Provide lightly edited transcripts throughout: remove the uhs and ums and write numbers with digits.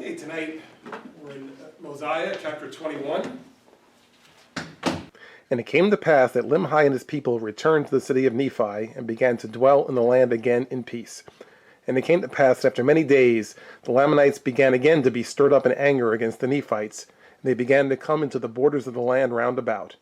Okay, tonight we're in Mosiah chapter 21. And it came to pass that Limhi and his people returned to the city of Nephi, and began to dwell in the land again in peace. And it came to pass that after many days the Lamanites began again to be stirred up in anger against the Nephites, and they began to come into the borders of the land round about.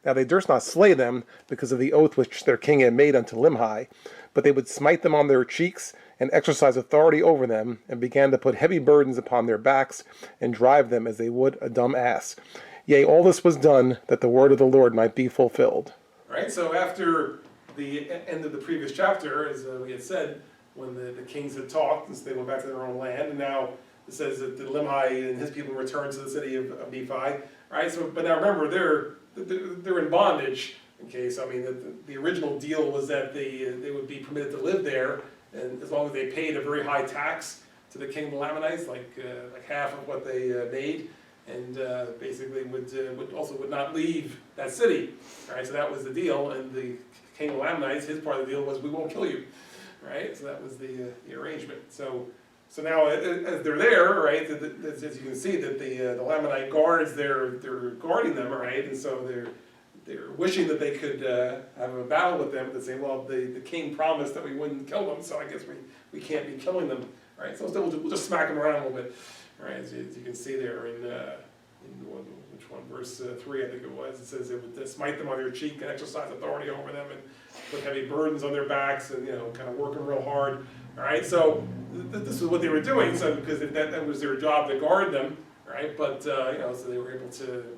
Now they durst not slay them, because of the oath which their king had made unto Limhi, but they would smite them on their cheeks, and exercise authority over them, and began to put heavy burdens upon their backs, and drive them as they would a dumb ass. Yea, all this was done, that the word of the Lord might be fulfilled. All right, so after the end of the previous chapter, as we had said, when the kings had talked, and so they went back to their own land, and now it says that the Limhi and his people returned to the city of Nephi. All right, so but now remember, they're in bondage. Okay, so I mean, the original deal was that they would be permitted to live there, and as long as they paid a very high tax to the king of the Lamanites, like half of what they made, and basically would not leave that city. All right, so that was the deal, and the king of the Lamanites, his part of the deal was, we won't kill you. Right, so that was the arrangement. So now as they're there, right, as you can see that the Lamanite guards, they're guarding them, right, and so they're wishing that they could have a battle with them. They say, well, the king promised that we wouldn't kill them, so I guess we can't be killing them, right? So we'll just smack them around a little bit, right? As you can see there in verse 3, I think it was. It says they would smite them on their cheek and exercise authority over them, and put heavy burdens on their backs, and kind of working real hard. All right, so this is what they were doing. So because that was their job to guard them, right? But so they were able to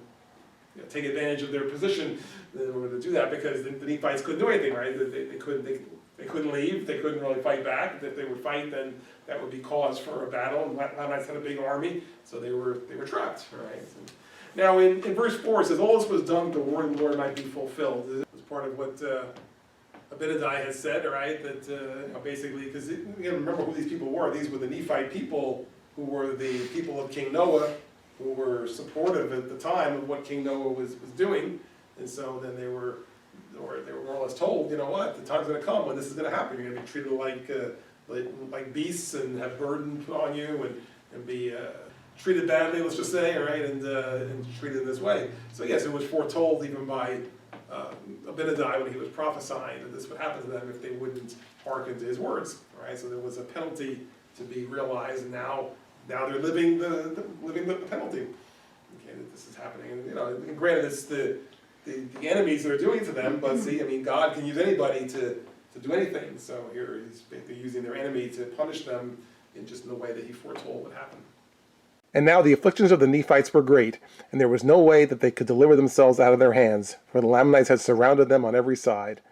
take advantage of their position in order to do that, because the Nephites couldn't do anything, right? They couldn't leave. They couldn't really fight back. If they would fight, then that would be cause for a battle. And Lamanites had a big army, so they were trapped. All right. Now in verse 4 it says, all this was done that the word of the Lord might be fulfilled. This was part of what Abinadi has said, right? That basically, because you remember who these people were. These were the Nephite people, who were the people of King Noah, who were supportive at the time of what King Noah was doing. And so then they were more or less told, you know what, the time's going to come when this is going to happen. You're going to be treated like beasts, and have burden put on you, and be treated badly, let's just say, all right, and treated in this way. So yes, it was foretold even by Abinadi when he was prophesying that this would happen to them if they wouldn't hearken to his words. All right, so there was a penalty to be realized, and now they're living the penalty. Okay, that this is happening, and granted, it's the enemies that are doing to them, but see, I mean, God can use anybody to do anything. So here he's basically using their enemy to punish them in the way that he foretold would happen. And now the afflictions of the Nephites were great, and there was no way that they could deliver themselves out of their hands, for the Lamanites had surrounded them on every side.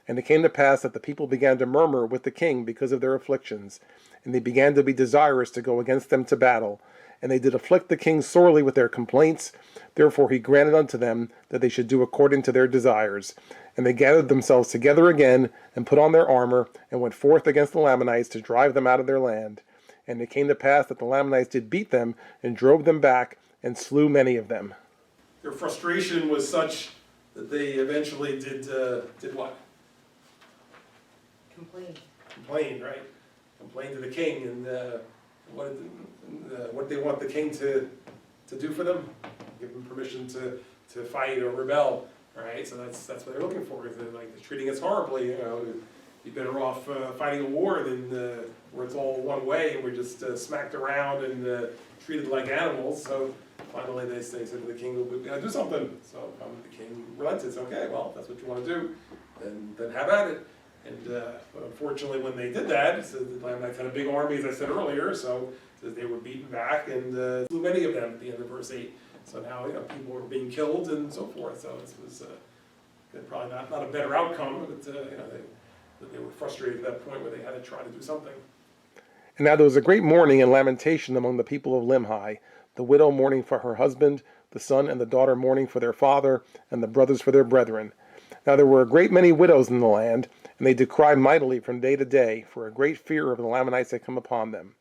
And it came to pass that the people began to murmur with the king because of their afflictions, and they began to be desirous to go against them to battle. And they did afflict the king sorely with their complaints. Therefore he granted unto them that they should do according to their desires. And they gathered themselves together again, and put on their armor, and went forth against the Lamanites to drive them out of their land. And it came to pass that the Lamanites did beat them, and drove them back, and slew many of them. Their frustration was such that they eventually did what? Complained, right? Complained to the king, and what they want the king to do for them? Give them permission to fight or rebel, right? So that's what they're looking for. Is they're treating us horribly, Be better off fighting a war than where it's all one way and we're just smacked around and treated like animals. So finally they said to the king, "We gotta do something." So the king relented. Says, "Okay, well, if that's what you want to do, then have at it." And but unfortunately, when they did that, so the Lamanites had a big army, as I said earlier. So they were beaten back, and slew many of them at the end of verse 8. So now people were being killed and so forth. So this was probably not a better outcome, but they were frustrated at that point where they had to try to do something. And now there was a great mourning and lamentation among the people of Limhi, the widow mourning for her husband, the son and the daughter mourning for their father, and the brothers for their brethren. Now there were a great many widows in the land, and they did cry mightily from day to day, for a great fear of the Lamanites had come upon them.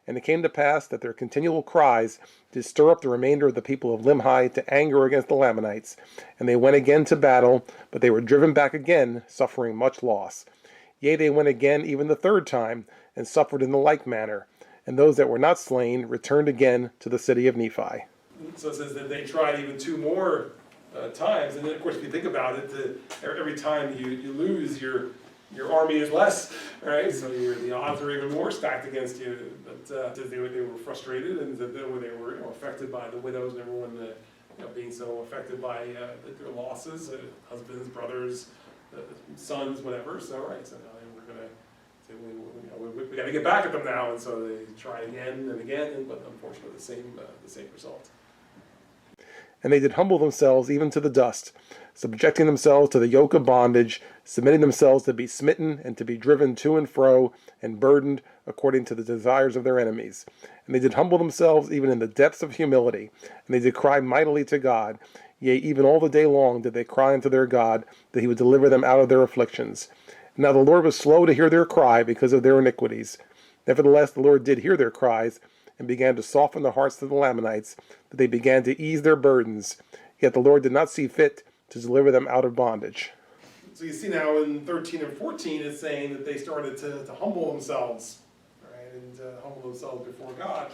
And it came to pass that their continual cries did stir up the remainder of the people of Limhi to anger against the Lamanites, and they went again to battle, but they were driven back again, suffering much loss. Yea, they went again even the third time, and suffered in the like manner. and those that were not slain returned again to the city of Nephi. So it says that they tried even 2 more times, and then of course if you think about it, every time you lose, your army is less, right? So the odds are even more stacked against you. But they were frustrated, and they were affected by the widows and everyone being so affected by their losses, husbands, brothers, sons, whatever. So right, so now they were gonna say we got to get back at them now, and so they try again and again, but unfortunately the same result. And they did humble themselves even to the dust, subjecting themselves to the yoke of bondage, submitting themselves to be smitten and to be driven to and fro and burdened according to the desires of their enemies. And they did humble themselves even in the depths of humility, and they did cry mightily to God. Yea, even all the day long did they cry unto their God, that he would deliver them out of their afflictions. Now the Lord was slow to hear their cry because of their iniquities. Nevertheless, the Lord did hear their cries, and began to soften the hearts of the Lamanites, that they began to ease their burdens. Yet the Lord did not see fit to deliver them out of bondage. So you see now in 13 and 14, it's saying that they started to humble themselves, right, and humble themselves before God.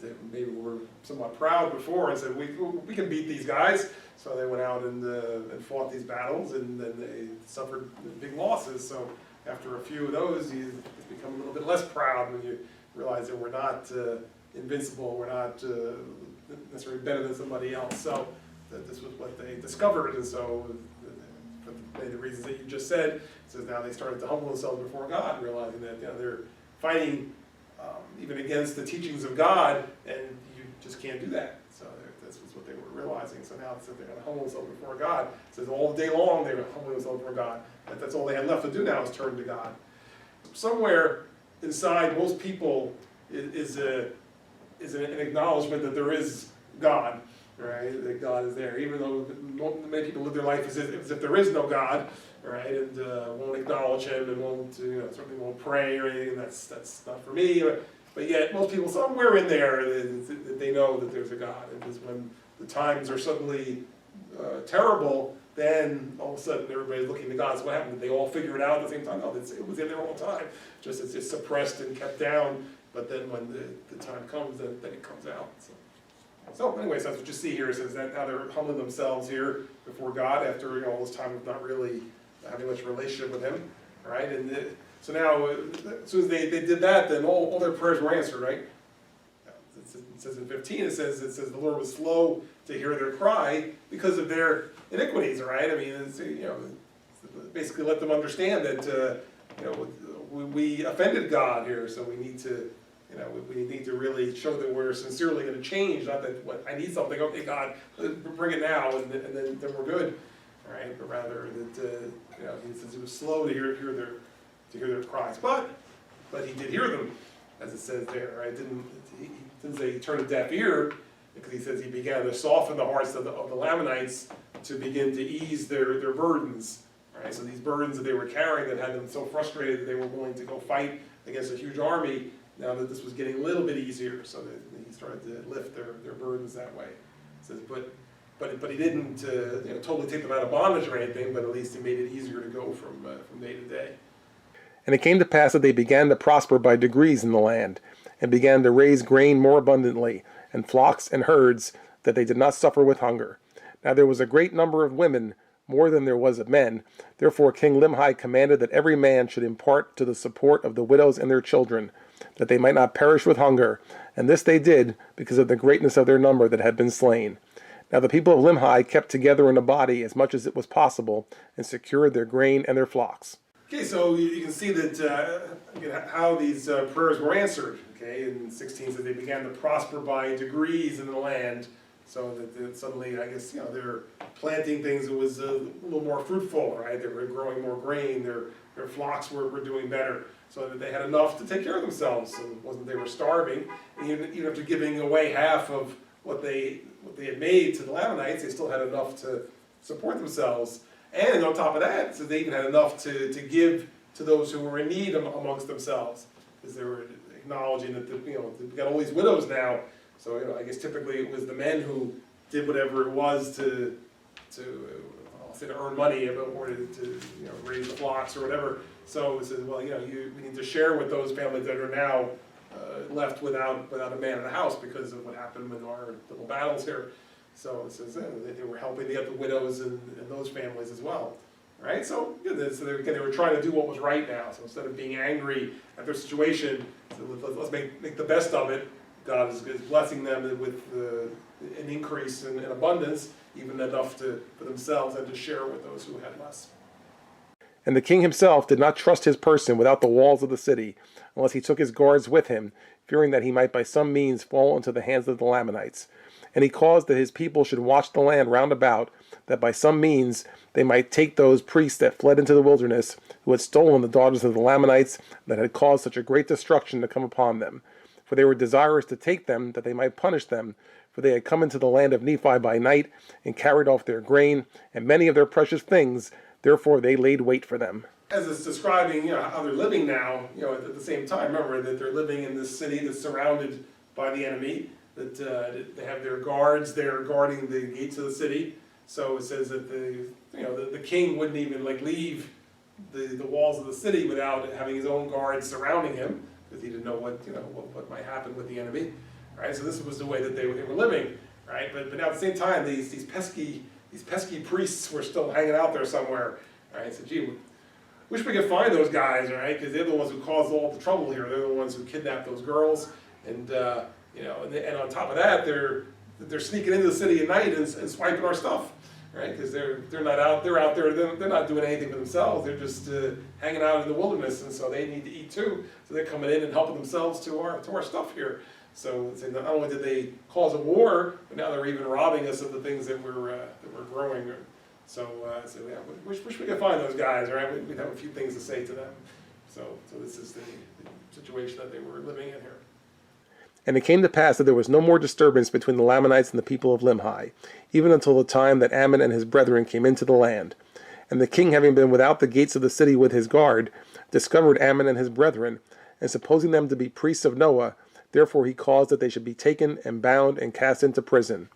They maybe were somewhat proud before and said, we can beat these guys. So they went out and fought these battles, and then they suffered big losses. So after a few of those, you become a little bit less proud when you realize that we're not invincible, we're not necessarily better than somebody else. So that this was what they discovered, and so for the reasons that you just said, it says now they started to humble themselves before God, realizing that they're fighting even against the teachings of God, and you just can't do that. So this was what they were realizing. So now it says they're going to humble themselves before God. It says all day long they were humbling themselves before God. That's all they had left to do now is turn to God. Somewhere inside most people is an acknowledgement that there is God, right? That God is there, even though many people live their life as if there is no God, right? And won't acknowledge Him and won't, certainly won't pray or anything. That's not for me. But yet, most people somewhere in there they know that there's a God. And because when the times are suddenly terrible, then all of a sudden everybody's looking to God. So what happened? Did they all figure it out at the same time? No, it was in there all the time. Just it's suppressed and kept down. But then when the time comes, then it comes out. So anyways, that's what you see here. It says that now they're humbling themselves here before God after all this time of not really having much relationship with Him, right? And so now, as soon as they did that, then all their prayers were answered, right? It says in 15, it says the Lord was slow to hear their cry because of their iniquities, right? I mean, it's, basically let them understand that we offended God here, so we need to. We need to really show that we're sincerely going to change. Not that I need something. Okay, God, bring it now, and then we're good, right? But rather that He says He was slow to hear their cries, but He did hear them, as it says there, right? He didn't say He turned a deaf ear, because He says He began to soften the hearts of the Lamanites to begin to ease their burdens, right? So these burdens that they were carrying that had them so frustrated that they were willing to go fight against a huge army. Now that this was getting a little bit easier, so that He started to lift their burdens that way. It says, but He didn't totally take them out of bondage or anything, but at least He made it easier to go from day to day. And it came to pass that they began to prosper by degrees in the land, and began to raise grain more abundantly, and flocks and herds, that they did not suffer with hunger. Now there was a great number of women, more than there was of men. Therefore King Limhi commanded that every man should impart to the support of the widows and their children, that they might not perish with hunger. And this they did, because of the greatness of their number that had been slain. Now the people of Limhi kept together in a body as much as it was possible, and secured their grain and their flocks. Okay, so you can see that how these prayers were answered. Okay, in 16 says they began to prosper by degrees in the land, so that suddenly, I guess, they're planting things that was a little more fruitful, right? They were growing more grain. Their flocks were doing better, so that they had enough to take care of themselves. So it wasn't they were starving. And even after giving away half of what they had made to the Lamanites, they still had enough to support themselves. And on top of that, so they even had enough to give to those who were in need amongst themselves, because they were acknowledging that they've got all these widows now. So I guess typically it was the men who did whatever it was to earn money or to raise the flocks or whatever. So it says, well, we need to share with those families that are now left without a man in the house because of what happened in our little battles here. So it says they were helping to get the widows and those families as well. Right? So, they were trying to do what was right now. So instead of being angry at their situation, so let's make the best of it. God is blessing them with an increase in abundance, even enough for themselves and to share with those who had less. And the king himself did not trust his person without the walls of the city, unless he took his guards with him, fearing that he might by some means fall into the hands of the Lamanites. And he caused that his people should watch the land round about, that by some means they might take those priests that fled into the wilderness, who had stolen the daughters of the Lamanites, that had caused such a great destruction to come upon them. For they were desirous to take them, that they might punish them, for they had come into the land of Nephi by night, and carried off their grain, and many of their precious things. Therefore they laid wait for them. As it's describing, how they're living now, at the same time, remember that they're living in this city that's surrounded by the enemy, that they have their guards there guarding the gates of the city. So it says that the king wouldn't even leave the walls of the city without having his own guards surrounding him, because he didn't know what might happen with the enemy. Right? So this was the way that they were living. Right? But now at the same time, these pesky priests were still hanging out there somewhere. Right? So gee, wish we could find those guys, right? Because they're the ones who caused all the trouble here. They're the ones who kidnapped those girls, and and on top of that, they're sneaking into the city at night and swiping our stuff, right? Because they're not out. They're out there. They're not doing anything for themselves. They're just hanging out in the wilderness, and so they need to eat too. So they're coming in and helping themselves to our stuff here. So not only did they cause a war, but now they're even robbing us of the things that we're growing. So yeah, wish we could find those guys, right? We'd have a few things to say to them. So this is the situation that they were living in here. And it came to pass that there was no more disturbance between the Lamanites and the people of Limhi, even until the time that Ammon and his brethren came into the land. And the king, having been without the gates of the city with his guard, discovered Ammon and his brethren, and supposing them to be priests of Noah, therefore he caused that they should be taken and bound and cast into prison.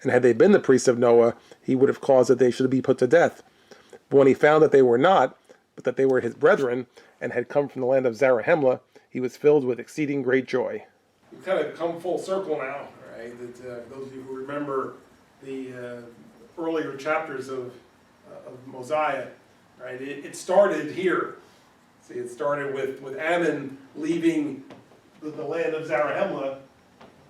And had they been the priests of Noah, he would have caused that they should be put to death. But when he found that they were not, but that they were his brethren, and had come from the land of Zarahemla, he was filled with exceeding great joy. We've kind of come full circle now, right? That those of you who remember the earlier chapters of Mosiah, right? It started here. See, it started with Ammon leaving the land of Zarahemla.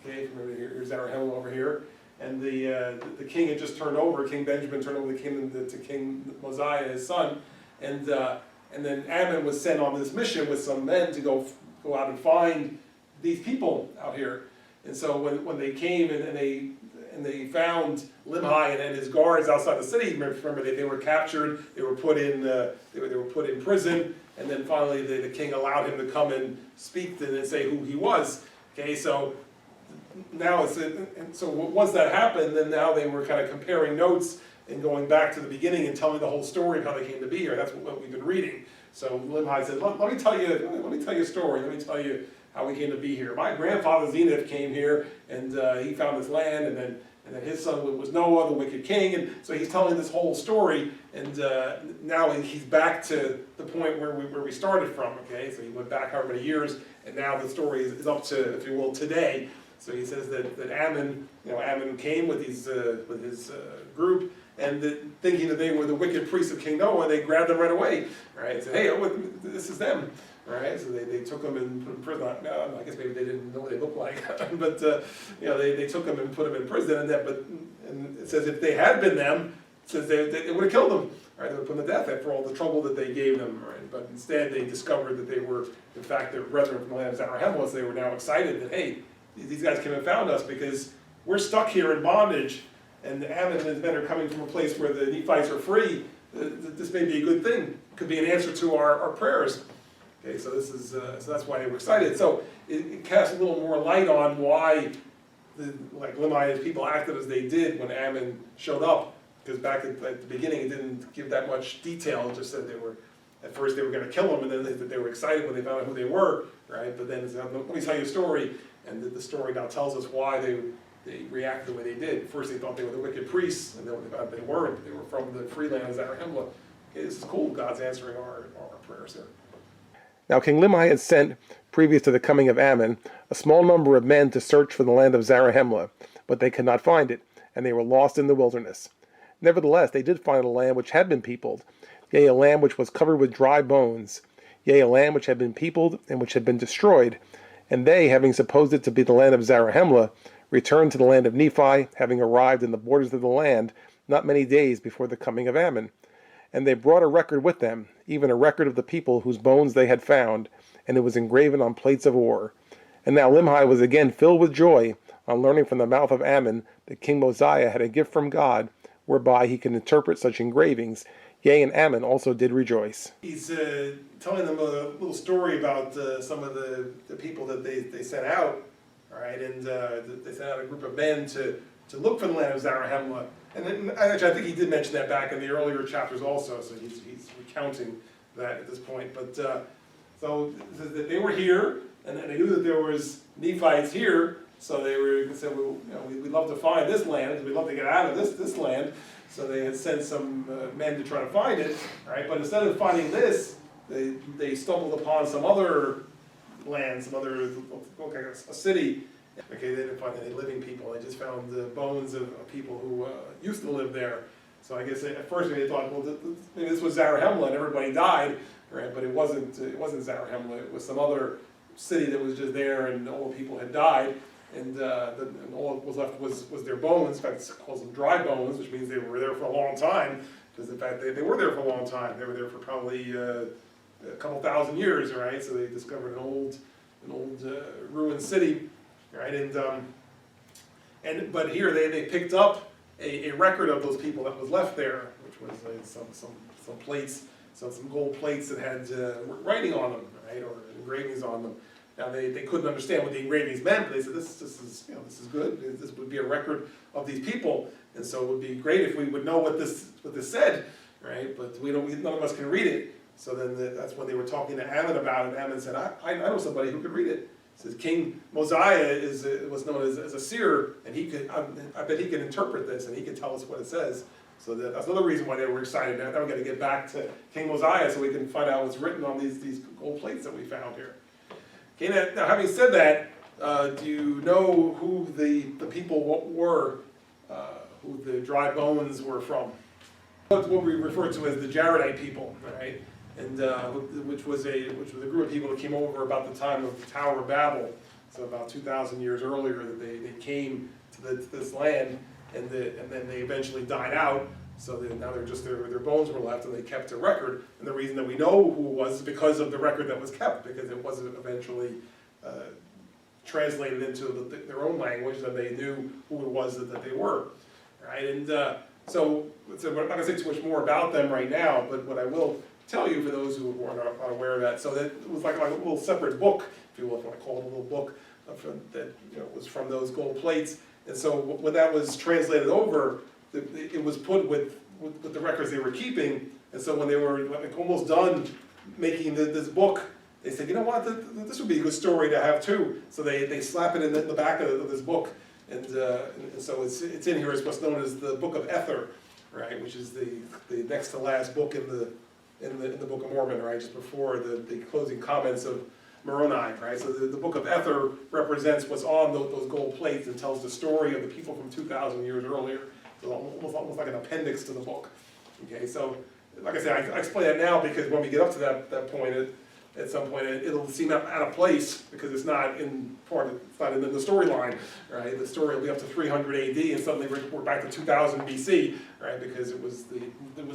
Okay, here's Zarahemla over here, and the king had just turned over. King Benjamin turned over the kingdom to King Mosiah, his son, and then Ammon was sent on this mission with some men to go out and find these people out here. And so when they came and they found Limhi and his guards outside the city, remember they were captured, they were put in prison, and then finally the king allowed him to come and speak and say who he was. Okay, so now so once that happened, then now they were kind of comparing notes and going back to the beginning and telling the whole story of how they came to be here. That's what we've been reading. So Limhi said, let me tell you a story. Let me tell you how we came to be here. My grandfather Zenith came here, and he found this land, and then his son was Noah, the wicked king, and so he's telling this whole story, and now he's back to the point where we started from. Okay, so he went back however many years, and now the story is up to, if you will, today. So he says that Ammon came with his group, and thinking that they were the wicked priests of King Noah, they grabbed them right away. Right, said, hey, this is them. Right, so they took them and put them in prison. No, I guess maybe they didn't know what they looked like, but they took them and put them in prison. And it says if they had been them, it says they would have killed them. Right, they would have put them to death after all the trouble that they gave them. Right, but instead they discovered that they were in fact their brethren from the land of Zarahemla. So they were now excited that hey, these guys came and found us because we're stuck here in bondage, and Ammon and his men are coming from a place where the Nephites are free. This may be a good thing. It could be an answer to our prayers. Okay, so this is so that's why they were excited. So it casts a little more light on why Limhi and his people acted as they did when Ammon showed up. Because back at the beginning, it didn't give that much detail. It just said at first they were going to kill them, and then they were excited when they found out who they were, right? But then it said, let me tell you a story, and the story now tells us why they reacted the way they did. First they thought they were the wicked priests, and then when they found out they weren't, they were from the free land of Zarahemla. Okay, this is cool. God's answering our prayers here. Now King Limhi had sent, previous to the coming of Ammon, a small number of men to search for the land of Zarahemla, but they could not find it, and they were lost in the wilderness. Nevertheless, they did find a land which had been peopled, yea, a land which was covered with dry bones, yea, a land which had been peopled and which had been destroyed. And they, having supposed it to be the land of Zarahemla, returned to the land of Nephi, having arrived in the borders of the land not many days before the coming of Ammon. And they brought a record with them, even a record of the people whose bones they had found, and it was engraven on plates of ore. And now Limhi was again filled with joy on learning from the mouth of Ammon that King Mosiah had a gift from God, whereby he could interpret such engravings. Yea, and Ammon also did rejoice. He's telling them a little story about some of the people that they sent out, all right, and they sent out a group of men to look for the land of Zarahemla. And then, actually, I think he did mention that back in the earlier chapters also, so he's recounting that at this point. But so they were here, and they knew that there was Nephites here, so they said, well, we'd love to find this land, because we'd love to get out of this land. So they had sent some men to try to find it, right? But instead of finding this, they stumbled upon some other land, some other, a city. Okay, they didn't find any living people. They just found the bones of people who used to live there. So I guess at first they thought, well, maybe this was Zarahemla and everybody died, right? But it wasn't Zarahemla. It was some other city that was just there, and all the people had died. And all that was left was their bones. In fact, it calls them dry bones, which means they were there for a long time. Because in fact, they were there for a long time. They were there for probably a couple thousand years, right? So they discovered an old ruined city, right? But here they picked up a record of those people that was left there, which was some plates, some gold plates that had writing on them, right, or engravings on them. Now they couldn't understand what the engravings meant, but they said this is good. This would be a record of these people, and so it would be great if we would know what this said, right? But none of us can read it. So then that's when they were talking to Ammon about it. Ammon said, I know somebody who could read it. He says King Mosiah was known as a seer, and I bet he can interpret this, and he can tell us what it says. So that's another reason why they were excited. Now we got to get back to King Mosiah so we can find out what's written on these gold plates that we found here. Okay, now having said that, do you know who the people were, who the dry bones were from? That's what we refer to as the Jaredite people, right? And which was a group of people that came over about the time of the Tower of Babel, so about 2,000 years earlier. They came to this land, and then they eventually died out. So now they're just their bones were left, and they kept a record. And the reason that we know who it was is because of the record that was kept, because it wasn't eventually translated into their own language, and they knew who it was that they were, right? And so we're not going to say too much more about them right now, but what I will tell you for those who are not aware of that, so that it was like a little separate book, if you will, if you want to call it a little book, that was from those gold plates. And so when that was translated over, it was put with the records they were keeping. And so when they were almost done making this book, they said, you know what, this would be a good story to have too. So they slap it in the back of this book. And so it's in here. It's what's known as the Book of Ether, right, which is the next to last book in the Book of Mormon, right, just before the closing comments of Moroni, right? So the Book of Ether represents what's on those gold plates and tells the story of the people from 2,000 years earlier. So almost like an appendix to the book. Okay, so like I said, I explain that now because when we get up to that point, at some point it'll seem out of place because it's not in the storyline, right? The story will be up to 300 AD, and suddenly we're back to 2000 BC, right? Because it was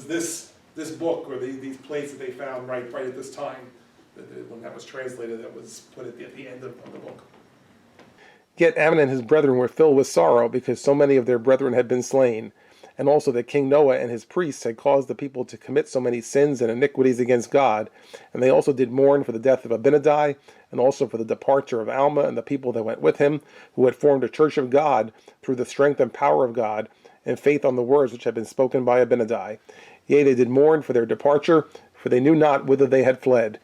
this book or these plates that they found right at this time, when that was translated, that was put at the end of the book. Yet Ammon and his brethren were filled with sorrow because so many of their brethren had been slain, and also that King Noah and his priests had caused the people to commit so many sins and iniquities against God. And they also did mourn for the death of Abinadi, and also for the departure of Alma and the people that went with him, who had formed a church of God through the strength and power of God, and faith on the words which had been spoken by Abinadi. Yea, they did mourn for their departure, for they knew not whither they had fled.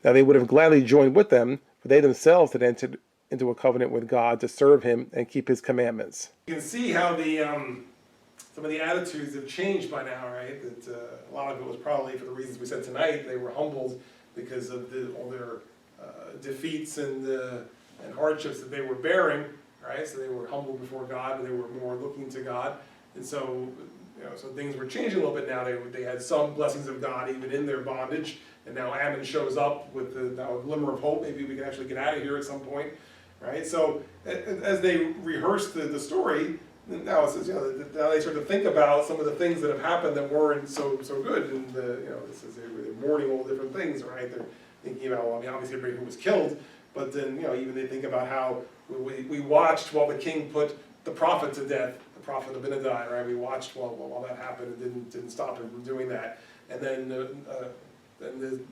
Now they would have gladly joined with them, for they themselves had entered into a covenant with God to serve him and keep his commandments. You can see how some of the attitudes have changed by now, right? That a lot of it was probably for the reasons we said tonight. They were humbled because of all their defeats and hardships that they were bearing, right? So they were humble before God, and they were more looking to God. And so, so things were changing a little bit now. They had some blessings of God even in their bondage. And now Ammon shows up with now a glimmer of hope. Maybe we can actually get out of here at some point, right? So as they rehearse the story, now it says, now they start to think about some of the things that have happened that weren't so good. And this is they're mourning all different things, right? They're thinking about, well, I mean, obviously everybody who was killed, but then even they think about how we watched while the king put the prophet to death, the prophet Abinadi, right? We watched while that happened and didn't stop him from doing that. And then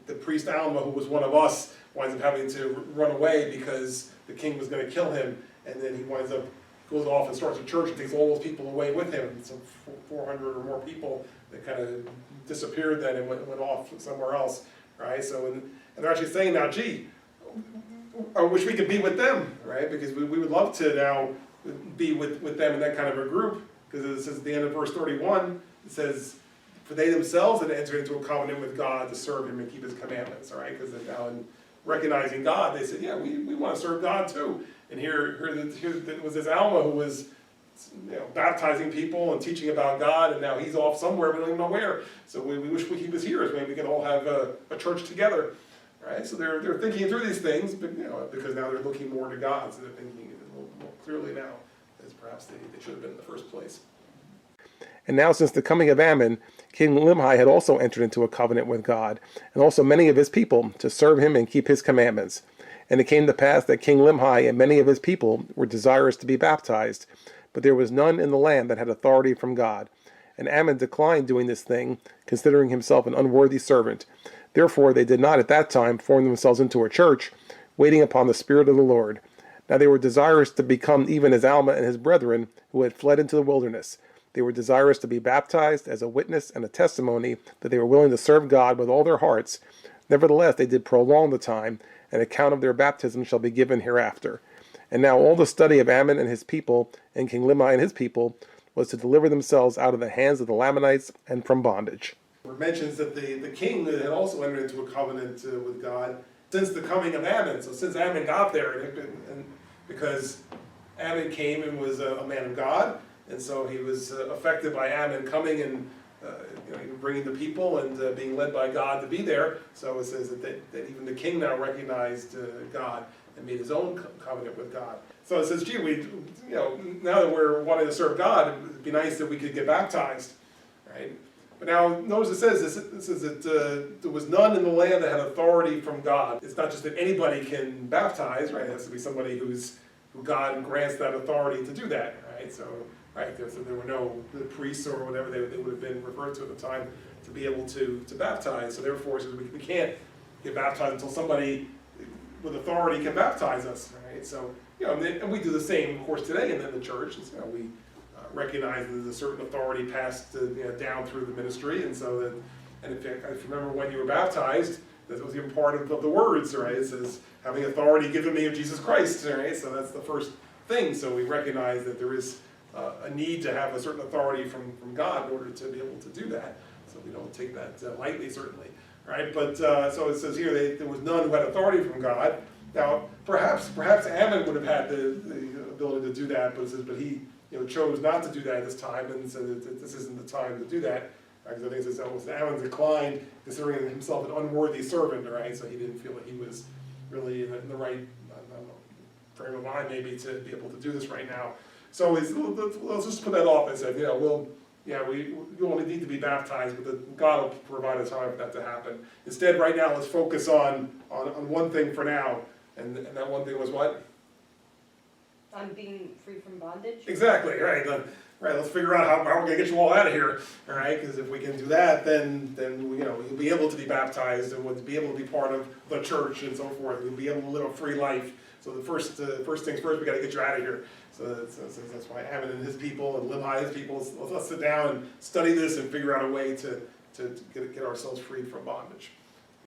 the priest Alma, who was one of us, winds up having to run away because the king was going to kill him. And then he goes off and starts a church and takes all those people away with him. Some 400 or more people that kind of disappeared then and went off somewhere else, right? So, and they're actually saying now, gee, I wish we could be with them, right? Because we would love to now be with them in that kind of a group. Because it says at the end of verse 31, it says, for they themselves had entered into a covenant with God to serve him and keep his commandments, all right? Because now in recognizing God, they said, yeah, we want to serve God too. And here was this Alma who was baptizing people and teaching about God, and now he's off somewhere, we don't even know where. So we wish he was here, so maybe we could all have a church together, right? So they're thinking through these things, but because now they're looking more to God, so they're thinking a little more clearly now, as perhaps they should have been in the first place. And now since the coming of Ammon, King Limhi had also entered into a covenant with God, and also many of his people, to serve him and keep his commandments. And it came to pass that King Limhi and many of his people were desirous to be baptized, but there was none in the land that had authority from God. And Ammon declined doing this thing, considering himself an unworthy servant. Therefore they did not at that time form themselves into a church, waiting upon the Spirit of the Lord. Now they were desirous to become even as Alma and his brethren, who had fled into the wilderness. They were desirous to be baptized as a witness and a testimony that they were willing to serve God with all their hearts. Nevertheless, they did prolong the time, an account of their baptism shall be given hereafter. And now all the study of Ammon and his people, and King Limhi and his people, was to deliver themselves out of the hands of the Lamanites and from bondage. It mentions that the king had also entered into a covenant with God since the coming of Ammon. So since Ammon got there, and because Ammon came and was a man of God, and so he was affected by Ammon coming and bringing the people and being led by God to be there. So it says that even the king now recognized God and made his own covenant with God. So it says, gee, now that we're wanting to serve God, it'd be nice that we could get baptized, right? But now notice it says that there was none in the land that had authority from God. It's not just that anybody can baptize, right? It has to be somebody who God grants that authority to do that, right? So there were no priests or whatever they would have been referred to at the time to be able to baptize. So therefore, we can't get baptized until somebody with authority can baptize us, right? So and we do the same, of course, today in the church. We recognize that there's a certain authority passed down through the ministry, and so that, and if you remember when you were baptized, that was even part of the words, right? It says, having authority given me of Jesus Christ, right? So that's the first thing. So we recognize that there is a need to have a certain authority from God in order to be able to do that. So we don't take that lightly, certainly, right? But so it says here, there was none who had authority from God. Now, perhaps Ammon would have had the ability to do that, but it says, but he chose not to do that at this time, and said that this isn't the time to do that. Because I think it says Ammon declined, considering himself an unworthy servant, right? So he didn't feel that he was really in the right frame of mind, maybe, to be able to do this right now. So let's just put that off and say, we only need to be baptized, but God will provide a time for that to happen. Instead, right now, let's focus on one thing for now, and that one thing was what? On being free from bondage? Exactly, right. Let's figure out how we're going to get you all out of here, all right? Because if we can do that, then you'll be able to be baptized and we'll be able to be part of the church and so forth. You'll be able to live a free life. So the first things first, we got to get you out of here. So that's why Ammon and his people and Limhi and his people, let's sit down and study this and figure out a way to get ourselves free from bondage.